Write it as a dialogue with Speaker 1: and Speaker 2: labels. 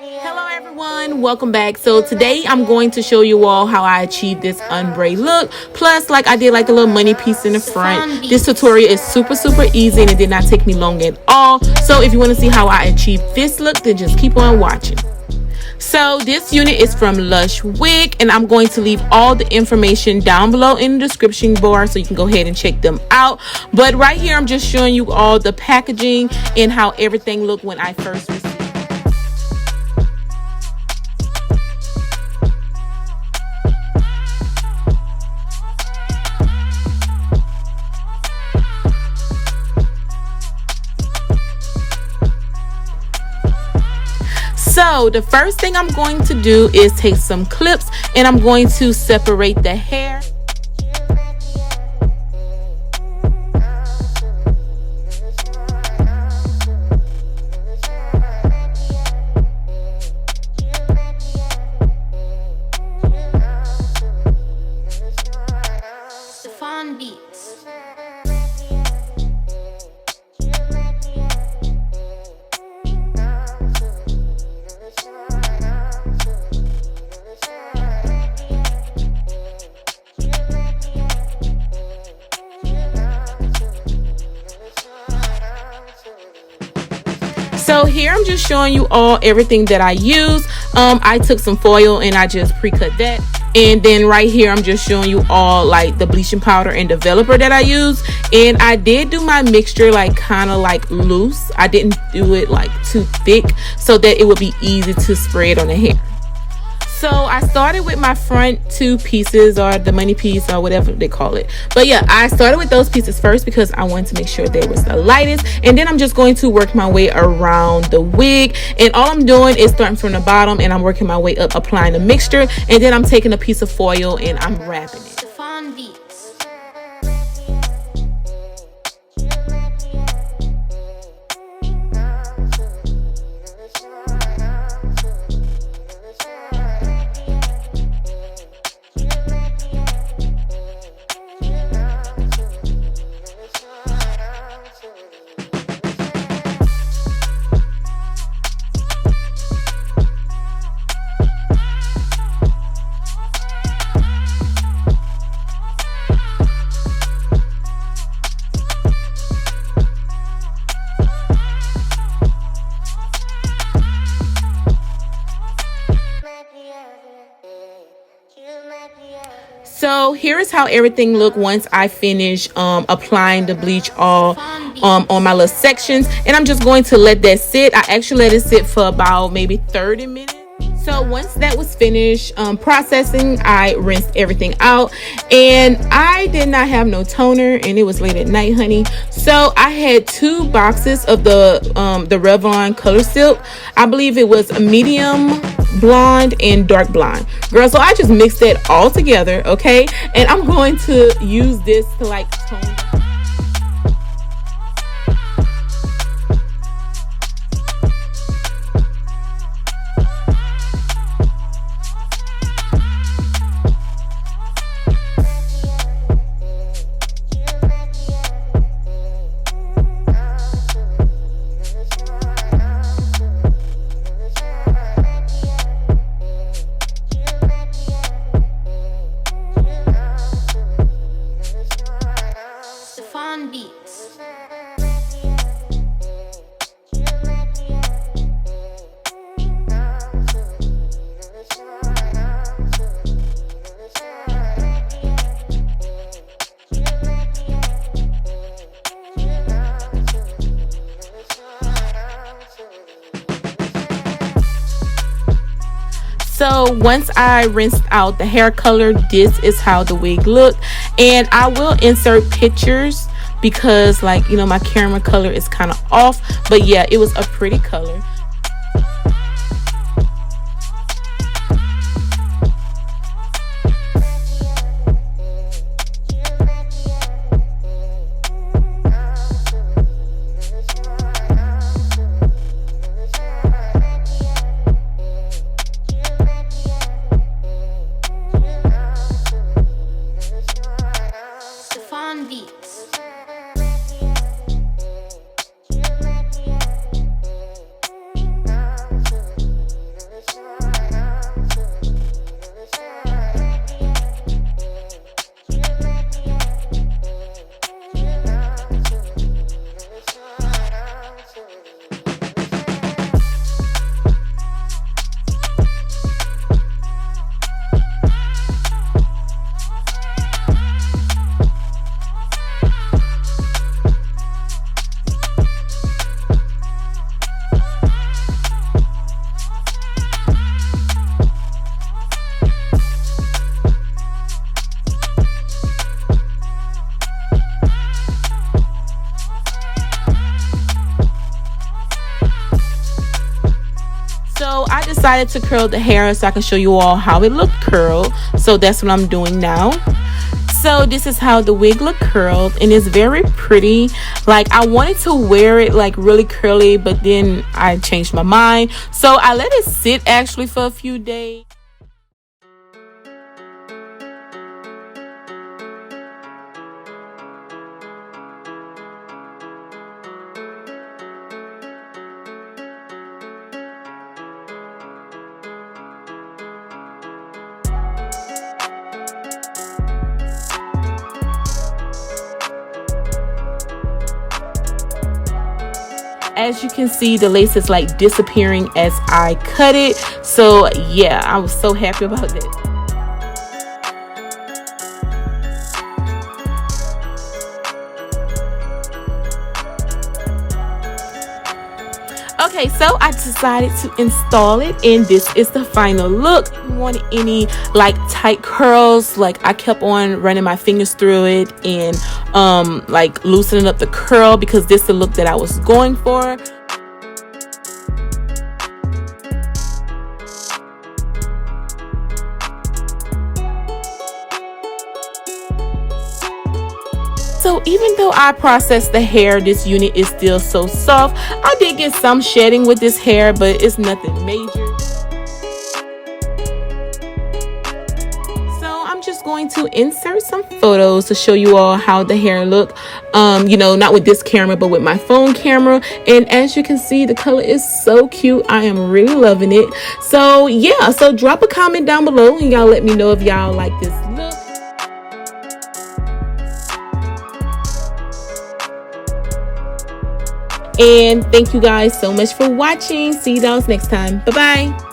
Speaker 1: Hello everyone, welcome back. So today I'm going to show you all how I achieved this ombre look. Plus, like I did like a little money piece in the front. This tutorial is super easy and it did not take me long at all. So if you want to see how I achieved this look, then just keep on watching. So this unit is from Lush Wig, and I'm going to leave all the information down below in the description bar so you can go ahead and check them out. But right here I'm just showing you all the packaging and how everything looked when I first received it. So the first thing I'm going to do is take some clips and I'm going to separate the hair. So here I'm just showing you all everything that I use. I took some foil and I just pre-cut that. And then right here I'm just showing you all like the bleaching powder and developer that I use. And I did do my mixture like kind of like loose. I didn't do it like too thick so that it would be easy to spread on the hair. So I started with my front two pieces, or the money piece, or whatever they call it. But yeah, I started with those pieces first because I wanted to make sure they was the lightest. And then I'm just going to work my way around the wig. And all I'm doing is starting from the bottom and I'm working my way up, applying the mixture. And then I'm taking a piece of foil and I'm wrapping it. So here is how everything looked once I finish applying the bleach all on my little sections, and I'm just going to let that sit. I actually let it sit for about maybe 30 minutes. So once that was finished processing, I rinsed everything out, and I did not have no toner, and it was late at night, honey. So I had two boxes of the Revlon Color Silk. I believe it was a medium blonde and dark blonde, girl. So I just mixed that all together, okay? And I'm going to use this to like tone down. So once I rinsed out the hair color, this is how the wig looked. And I will insert pictures because, like, you know, my camera color is kind of off. But yeah, it was a pretty color. So I decided to curl the hair so I can show you all how it looked curled. So that's what I'm doing now. So this is how the wig looked curled, and it's very pretty. Like, I wanted to wear it like really curly, but then I changed my mind, so I let it sit actually for a few days. As you can see, the lace is like disappearing as I cut it. So yeah, I was so happy about that. Okay, so I decided to install it, and this is the final look. I wanted any like tight curls, like I kept on running my fingers through it and like loosening up the curl, because this is the look that I was going for. So even though I processed the hair, this unit is still so soft. I did get some shedding with this hair, but it's nothing major. So I'm just going to insert some photos to show you all how the hair looked. You know, not with this camera, but with my phone camera. And as you can see, the color is so cute. I am really loving it. So yeah, so drop a comment down below and y'all let me know if y'all like this look. And thank you guys so much for watching. See you guys next time. Bye bye.